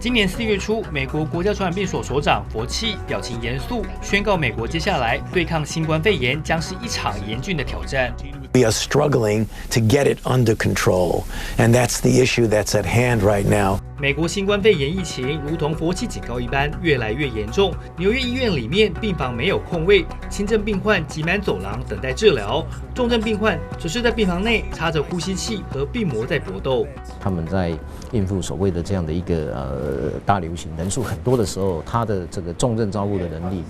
今年4月初，美国国家传染病所所长佛奇表情严肃，宣告美国接下来对抗新冠肺炎将是一场严峻的挑战。We are struggling to get it under control, and that's the issue that's at hand right now. 美国新冠肺炎疫情如同佛奇警告一般，越来越严重。纽约医院里面病房没有空位，轻症病患挤满走廊等待治疗，重症病患只是在病房内插着呼吸器和病魔在搏斗。他们在应付所谓的这样的一个大流行，人数很多的时候，他的这个重症照顾的能力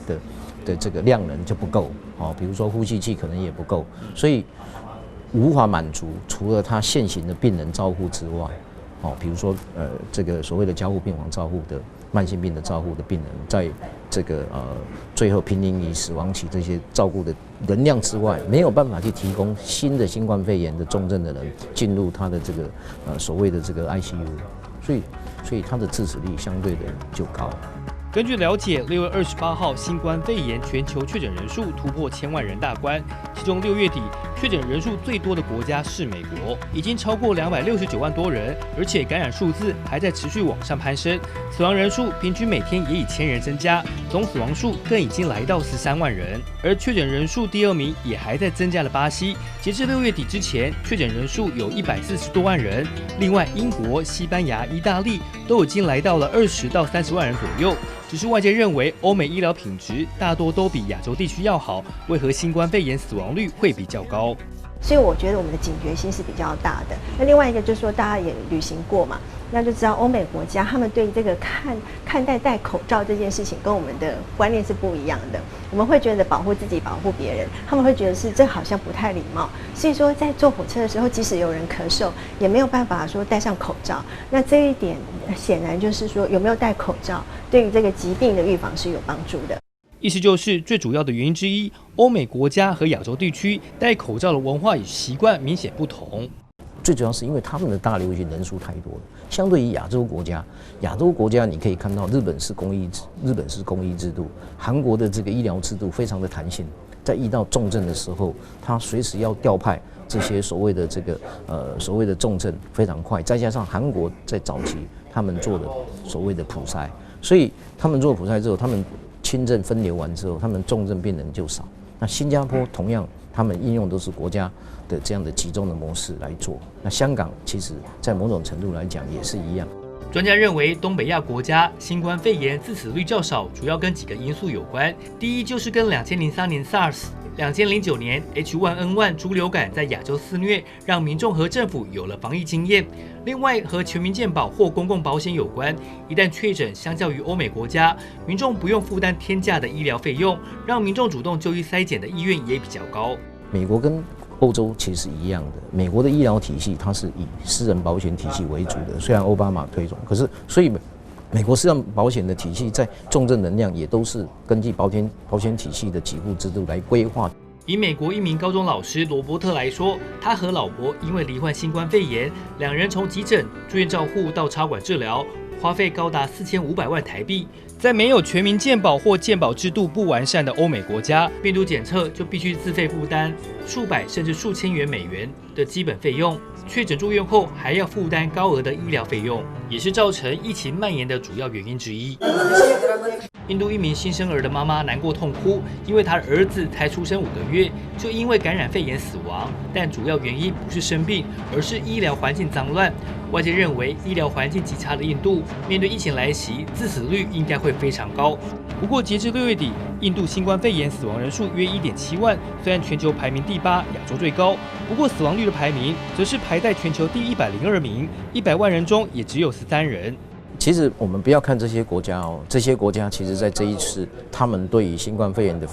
的这个量能就不够哦，比如说呼吸器可能也不够，所以无法满足除了他现行的病人照护之外，哦，比如说这个所谓的加护病房照护的慢性病的照护的病人，在这个最后濒临于死亡期这些照顾的能量之外，没有办法去提供新的新冠肺炎的重症的人进入他的这个所谓的这个 ICU， 所以他的致死率相对的就高。根据了解，6月28号，新冠肺炎全球确诊人数突破1000万人大关，其中6月底确诊人数最多的国家是美国，已经超过269万多人，而且感染数字还在持续往上攀升，死亡人数平均每天也以1000人增加，总死亡数更已经来到13万人。而确诊人数第2名也还在增加的巴西，截至6月底之前，确诊人数有140多万人。另外，英国、西班牙、意大利都已经来到了20到30万人左右。只是外界认为欧美医疗品质大多都比亚洲地区要好，为何新冠肺炎死亡率会比较高？所以我觉得我们的警觉性是比较大的。那另外一个就是说，大家也旅行过嘛，那就知道欧美国家他们对这个看待戴口罩这件事情跟我们的观念是不一样的。我们会觉得保护自己、保护别人，他们会觉得是这好像不太礼貌。所以说，在坐火车的时候，即使有人咳嗽，也没有办法说戴上口罩。那这一点显然就是说，有没有戴口罩，对于这个疾病的预防是有帮助的。意思就是最主要的原因之一，欧美国家和亚洲地区戴口罩的文化与习惯明显不同。最主要是因为他们的大流行人数太多了，相对于亚洲国家你可以看到日本是公医制度，韩国的这个医疗制度非常的弹性，在遇到重症的时候，他随时要调派这些所谓的这个所谓的重症非常快，再加上韩国在早期他们做的所谓的普筛，所以他们做普筛之后，他们轻症分流完之后，他们重症病人就少。那新加坡同样，他们应用都是国家的这样的集中的模式来做。那香港其实在某种程度来讲也是一样。专家认为，东北亚国家新冠肺炎致死率较少，主要跟几个因素有关。第一就是跟2003年 SARS、2009年 H1N1 猪流感在亚洲肆虐，让民众和政府有了防疫经验。另外和全民健保或公共保险有关，一旦确诊，相较于欧美国家，民众不用负担天价的医疗费用，让民众主动就医筛检的意愿也比较高。美国跟欧洲其实一样的，美国的医疗体系它是以私人保险体系为主的，虽然奥巴马推崇，可是所以美国私人保险的体系在重症能量也都是根据保险体系的给付制度来规划。以美国一名高中老师罗伯特来说，他和老婆因为罹患新冠肺炎，两人从急诊、住院照护到插管治疗，花费高达4500万台币。在没有全民健保或健保制度不完善的欧美国家，病毒检测就必须自费负担数百甚至数千元美元的基本费用，确诊住院后还要负担高额的医疗费用，也是造成疫情蔓延的主要原因之一。印度一名新生儿的妈妈难过痛哭，因为她的儿子才出生5个月，就因为感染肺炎死亡，但主要原因不是生病，而是医疗环境脏乱。外界认为，医疗环境极差的印度，面对疫情来袭，致死率应该会非常高。不过，截至6月底，印度新冠肺炎死亡人数约1.7万，虽然全球排名第8，亚洲最高，不过死亡率的排名则是排在全球第102名，100万人中也只有13人。其实我们不要看这些国家哦，这些国家其实在这一次，他们对于新冠肺炎的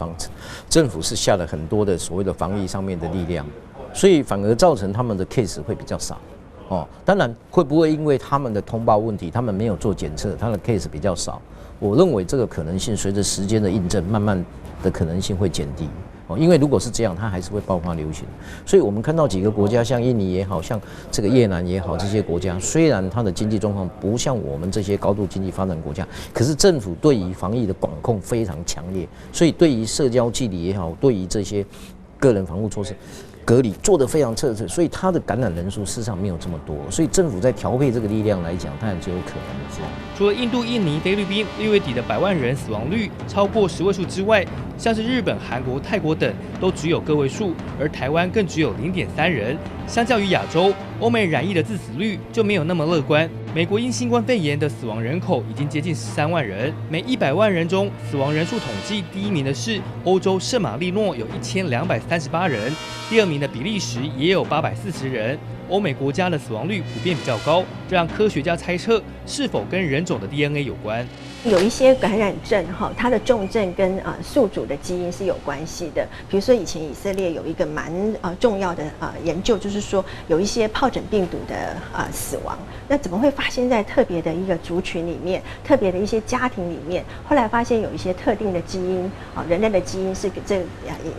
政府是下了很多的所谓的防疫上面的力量，所以反而造成他们的 case 会比较少。哦，当然会不会因为他们的通报问题，他们没有做检测，他的 case 比较少？我认为这个可能性随着时间的印证，慢慢的可能性会减低。哦，因为如果是这样，它还是会爆发流行。所以我们看到几个国家，像印尼也好，像这个越南也好，这些国家虽然它的经济状况不像我们这些高度经济发展国家，可是政府对于防疫的管控非常强烈，所以对于社交距离也好，对于这些个人防护措施，隔离做得非常彻底，所以它的感染人数事实上没有这么多，所以政府在调配这个力量来讲，当然就有可能的。除了印度、印尼、菲律宾6月底的100万人死亡率超过10位数之外，像是日本、韩国、泰国等都只有个位数，而台湾更只有0.3人。相较于亚洲，欧美染疫的致死率就没有那么乐观。美国因新冠肺炎的死亡人口已经接近13万人，每100万人中死亡人数统计第一名的是欧洲圣马力诺，有1238人，第二名的比利时也有840人。欧美国家的死亡率普遍比较高，这让科学家猜测是否跟人种的 DNA 有关。有一些感染症它的重症跟宿主的基因是有关系的。比如说以前以色列有一个蛮重要的研究，就是说有一些疱疹病毒的死亡，那怎么会发现在特别的一个族群里面，特别的一些家庭里面？后来发现有一些特定的基因人类的基因是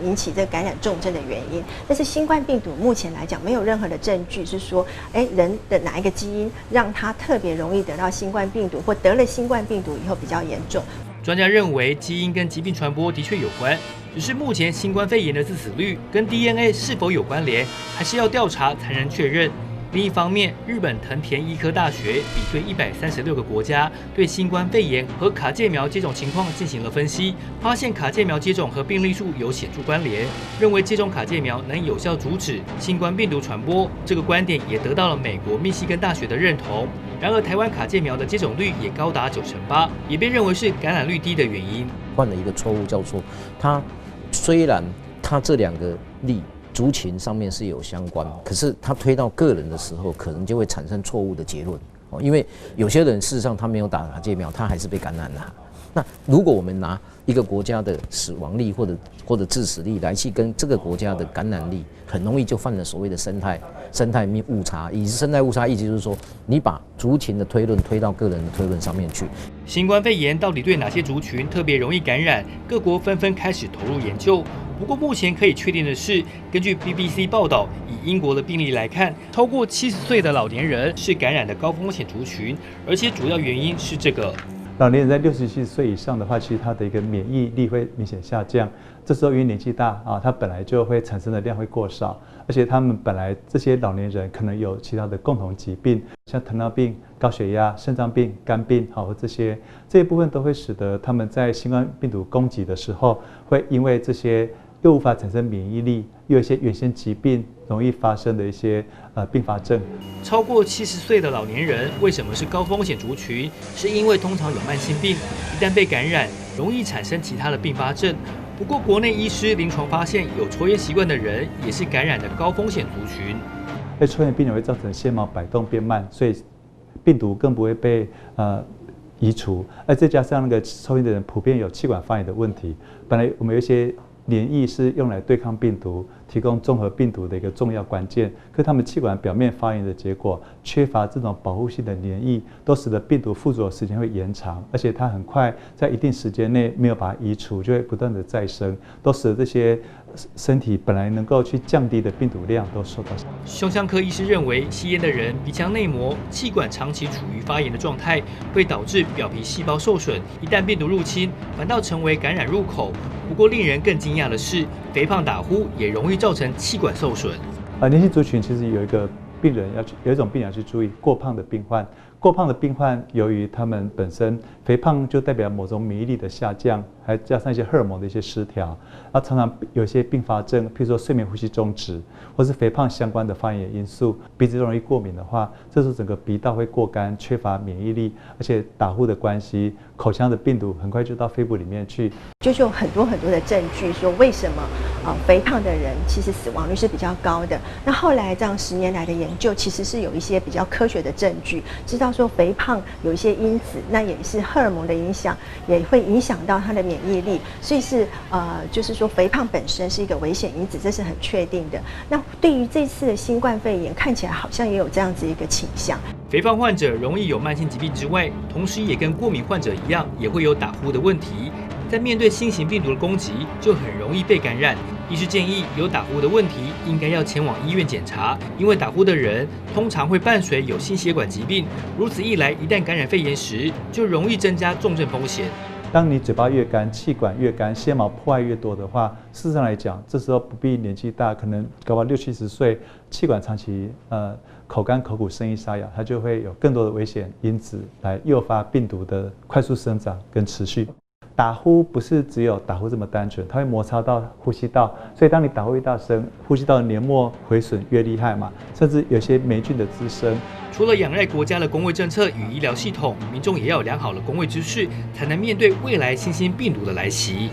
引起这个感染重症的原因。但是新冠病毒目前来讲没有任何的证据是说，人的哪一个基因让他特别容易得到新冠病毒，或得了新冠病毒以后比较严重。专家认为，基因跟疾病传播的确有关，只是目前新冠肺炎的致死率跟 DNA 是否有关联，还是要调查才能确认。另一方面，日本藤田医科大学比对136个国家对新冠肺炎和卡介苗接种情况进行了分析，发现卡介苗接种和病例数有显著关联，认为接种卡介苗能有效阻止新冠病毒传播。这个观点也得到了美国密西根大学的认同。然而，台湾卡介苗的接种率也高达98%，也被认为是感染率低的原因。犯了一个错误，叫做它虽然它这2个例族群上面是有相关，可是他推到个人的时候，可能就会产生错误的结论。因为有些人事实上他没有打卡介苗，他还是被感染了。那如果我们拿一个国家的死亡率或者致死率来去跟这个国家的感染力，很容易就犯了所谓的生态误差。以生态误差意思就是说，你把族群的推论推到个人的推论上面去。新冠肺炎到底对哪些族群特别容易感染？各国纷纷开始投入研究。不过目前可以确定的是，根据 BBC 报道，以英国的病例来看，超过70岁的老年人是感染的高风险族群，而且主要原因是这个。老年人在67岁以上的话，其实他的一个免疫力会明显下降。这时候因为年纪大他本来就会产生的量会过少，而且他们本来这些老年人可能有其他的共同疾病，像糖尿病、高血压、肾脏病、肝病和这一部分都会使得他们在新冠病毒攻击的时候，会因为这些又无法产生免疫力，又有一些原先疾病容易发生的一些并发症。超过70岁的老年人为什么是高风险族群？是因为通常有慢性病，一旦被感染，容易产生其他的并发症。不过，国内医师临床发现，有抽烟习惯的人也是感染的高风险族群。抽烟病人会造成纤毛摆动变慢，所以病毒更不会被移除。再加上那个抽烟的人普遍有气管发炎的问题，本来我们有一些免疫是用来对抗病毒，提供综合病毒的一个重要关键。可是他们气管表面发炎的结果，缺乏这种保护性的免疫，都使得病毒附着的时间会延长，而且它很快在一定时间内没有把它移除，就会不断的再生，都使得这些身体本来能够去降低的病毒量都受到。胸腔科医师认为，吸烟的人鼻腔内膜、气管长期处于发炎的状态，会导致表皮细胞受损，一旦病毒入侵，反倒成为感染入口。不过，令人更惊讶的是，肥胖打呼也容易造成气管受损。年轻族群其实有一种病人要去注意，过胖的病患。过胖的病患，由于他们本身肥胖就代表某种免疫力的下降，还加上一些荷尔蒙的一些失调，常常有一些并发症，譬如说睡眠呼吸中止，或是肥胖相关的发炎因素，鼻子容易过敏的话，这时候整个鼻道会过干，缺乏免疫力，而且打呼的关系，口腔的病毒很快就到肺部里面去。就是有很多的证据说，为什么肥胖的人其实死亡率是比较高的。那后来这样10年来的研究，其实是有一些比较科学的证据，知道说肥胖有一些因子，那也是荷尔蒙的影响，也会影响到他的免疫力，所以是就是说肥胖本身是一个危险因子，这是很确定的。那对于这次的新冠肺炎，看起来好像也有这样子一个倾向。肥胖患者容易有慢性疾病之外，同时也跟过敏患者一样，也会有打呼的问题。在面对新型病毒的攻击，就很容易被感染。医师建议，有打呼的问题，应该要前往医院检查，因为打呼的人通常会伴随有心血管疾病，如此一来，一旦感染肺炎时，就容易增加重症风险。当你嘴巴越干、气管越干、纤毛破坏越多的话，事实上来讲，这时候不必年纪大，可能搞不好60、70岁，气管长期口干口苦、声音沙哑，它就会有更多的危险因子来诱发病毒的快速生长跟持续。打呼不是只有打呼这么单纯，它会摩擦到呼吸道，所以当你打呼越大声，呼吸道的黏膜毁损越厉害嘛，甚至有些霉菌的滋生。除了仰赖国家的公卫政策与医疗系统，民众也要有良好的公卫知识，才能面对未来新兴病毒的来袭。